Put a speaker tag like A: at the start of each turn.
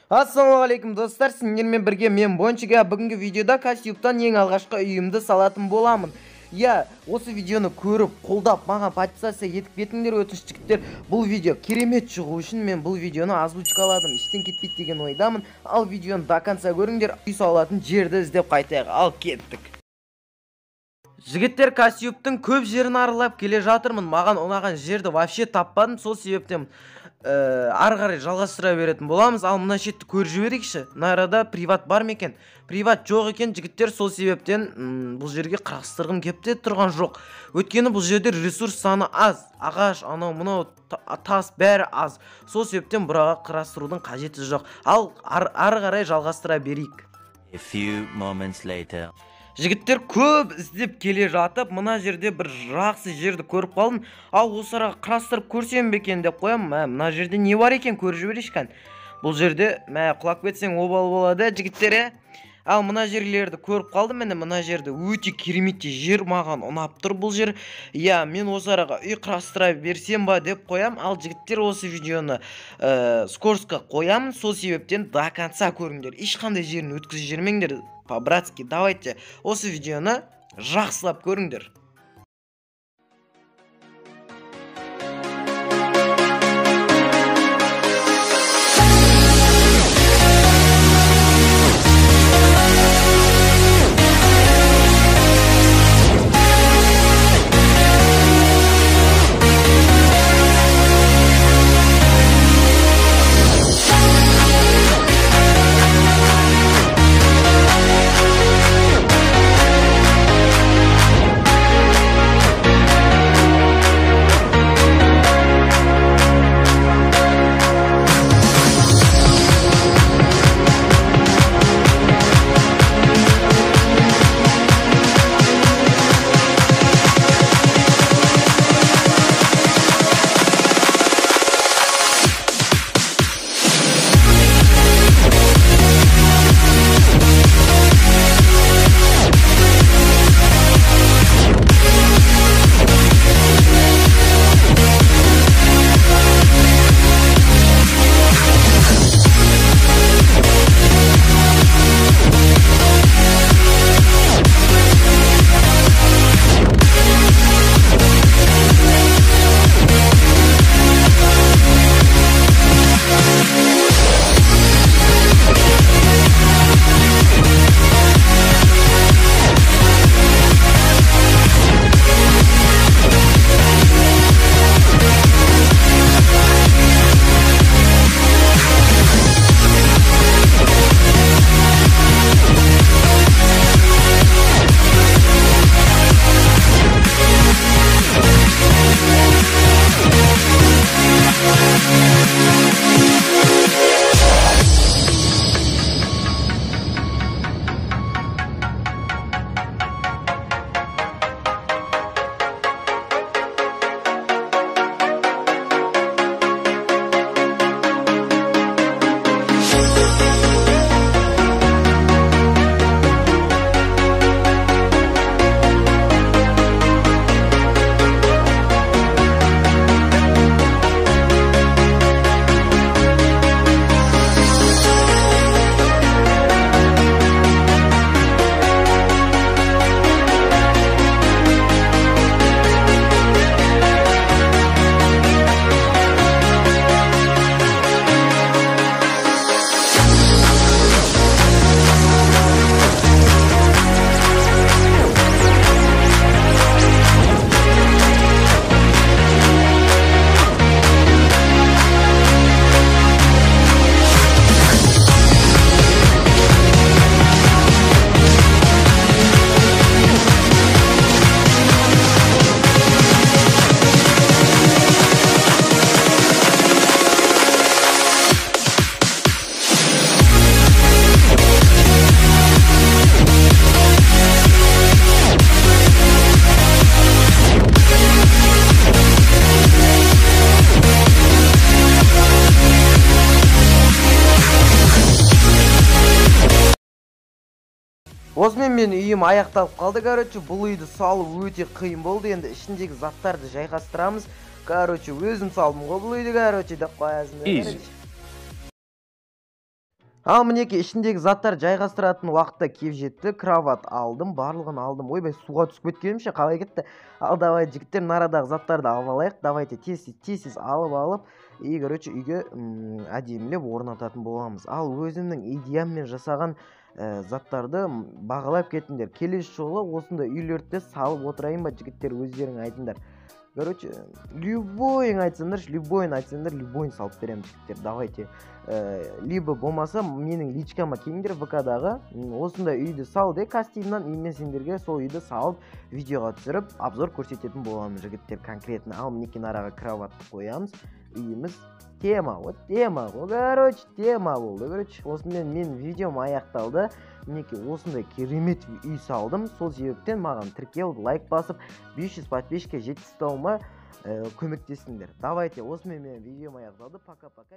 A: Ассалаумағалейкум достар, сендермен бірге мен Бончига. Бүгінгі видеода Кастюбтан ең алғашқы үйімді салатын боламын. Осы видеоны көріп, қолдап, маған подписация етіп кетіңдер өтініш жігіттер. Бұл видео керемет шығу үшін мен бұл видеоны озвучкаладым. Іштен кетпейді деген ойдамын. Ал видеоны до конца көріңдер. Үй салатын жерді іздеп қайтайық. Ал кеттік. Жігіттер, Кастюбтың көп жерін аралап келе жатырмын. Маған ұнаған жерді вообще таппадым. Сол себептен ары қарай жалғастыра беретін боламыз. Ал мына шетті көріп жіберейікші. Мына арада приват бар ма екен? Приват жоқ екен жігіттер, сол себептен бұл жерге қырғыстырғым кепте тұрған жоқ. Өйткені бұл жерде ресурс саны аз. Ағаш, анау мынау тас бәрі аз. Сол себептен бұраға қырғыстырудың қажеті жоқ. Ал ары қарай жалғастыра берейік.
B: A few moments later.
A: Жігіттер көп іздеп келе жатып, мына жерде бір жақсы жерді көріп қалдым. Ал осы араға құрастырып көрсем бе екен деп қоям. Мына жерде не бар екен көріп жіберейікші. Бұл жерде құлап кетсең обал болады жігіттер. Ал мына жерлерді көріп қалдым. Мына жерде өте керемет жер, маған ұнап тұр бұл жер. Мен осы араға үй құрастыра берсем ба деп қоям. Ал жігіттер, осы видеоны скорсқа қоямын. Сол себептен до конца көріңдер. Ешқандай жерін өткізіп жүрмеңдер. По-братски, давайте осы видеоны жақсылап көріңдер. Осымен мен үйім аяқталып қалды. Бұл үйді салу өте қиын болды. Енді ішіндегі заттарды жайғастырамыз. Өзім салдым ғой бұл үйді, деп қоясың. Ал мінекей ішіндегі заттар жайғастыратын уақытта кеп жетті. Кроват алдым, барлығын алдым. Ойбай, суға түсіп кеткенімше қалай кетті. Ал давай жігіттер, нарадағы заттарды алып алайық. Давайте тез алып и короче үйге әдемілеп орнататын боламыз. Ал өзімнің идеяммен жасаған заттарды бағалап кетіңдер. Келесі жолы осындай үйлерді салып отырайын ба жігіттер, өздерің айтыңдар. Короче, любойын салып беремін жігіттер. Давайте. Либо болмаса менің личкама келіңдер ВК-дағы. Осындай үйді сал де кастиннан, мен сендерге сол үйді салып видеоға түсіріп обзор көрсететін боламын жігіттер конкретно. Ал мінекей араға кроватты қоямыз. Үйіміз тема болды. Короче, осымен мен видеом аяқталды. Мінекей осындай керемет үй салдым. Сол себептен маған тіркеліп, лайк басып, 500 подписчикке жеткізуіме көмектесіңдер. Давайте, осымен мен видеом аяқталды. Пока-пока.